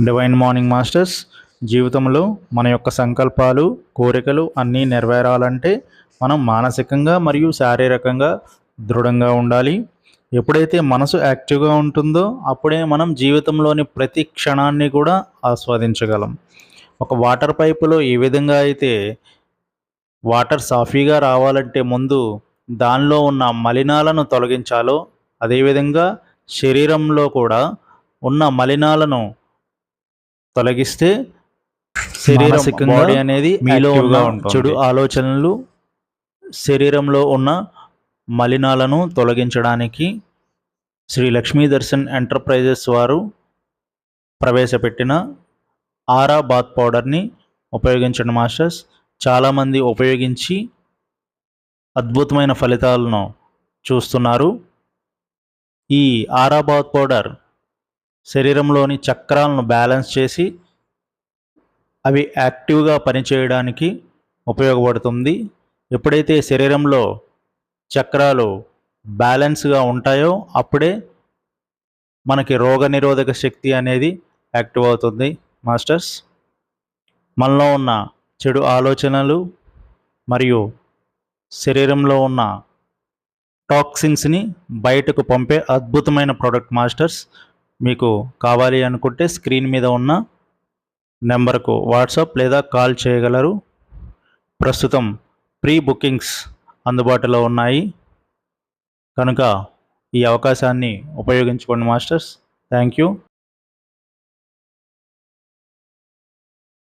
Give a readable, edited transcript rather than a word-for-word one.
Divine morning masters. జీవితంలో మన యొక్క సంకల్పాలు, కోరికలు అన్నీ నెరవేరాలంటే మనం మానసికంగా మరియు శారీరకంగా దృఢంగా ఉండాలి. ఎప్పుడైతే మనసు యాక్టివ్గా ఉంటుందో అప్పుడే మనం జీవితంలోని ప్రతి క్షణాన్ని కూడా ఆస్వాదించగలం. ఒక వాటర్ పైపులో ఏ విధంగా అయితే వాటర్ సాఫీగా రావాలంటే ముందు దానిలో ఉన్న మలినాలను తొలగించాలో, అదేవిధంగా శరీరంలో కూడా ఉన్న మలినాలను తొలగిస్తే శరీరం బాడీ అనేది మీలో ఉన్న చెడు ఆలోచనలు, శరీరంలో ఉన్న మలినాలను తొలగించడానికి శ్రీ లక్ష్మీ దర్శన్ ఎంటర్ప్రైజెస్ వారు ప్రవేశపెట్టిన ఆరా బాత్ పౌడర్ని ఉపయోగించండి మాస్టర్స్. చాలామంది ఉపయోగించి అద్భుతమైన ఫలితాలను చూస్తున్నారు. ఈ ఆరా బాత్ పౌడర్ శరీరంలోని చక్రాలను బ్యాలెన్స్ చేసి అవి యాక్టివ్గా పనిచేయడానికి ఉపయోగపడుతుంది. ఎప్పుడైతే శరీరంలో చక్రాలు బ్యాలెన్స్గా ఉంటాయో అప్పుడే మనకి రోగనిరోధక శక్తి అనేది యాక్టివ్ అవుతుంది మాస్టర్స్. మనలో ఉన్న చెడు ఆలోచనలు మరియు శరీరంలో ఉన్న టాక్సిన్స్ని బయటకు పంపే అద్భుతమైన ప్రోడక్ట్ మాస్టర్స్. మీకు కావాలి అనుకుంటే స్క్రీన్ మీద ఉన్న నెంబర్కు వాట్సాప్ లేదా కాల్ చేయగలరు. ప్రస్తుతం ప్రీ బుకింగ్స్ అందుబాటులో ఉన్నాయి కనుక ఈ అవకాశాన్ని ఉపయోగించుకోండి మాస్టర్స్. Thank you.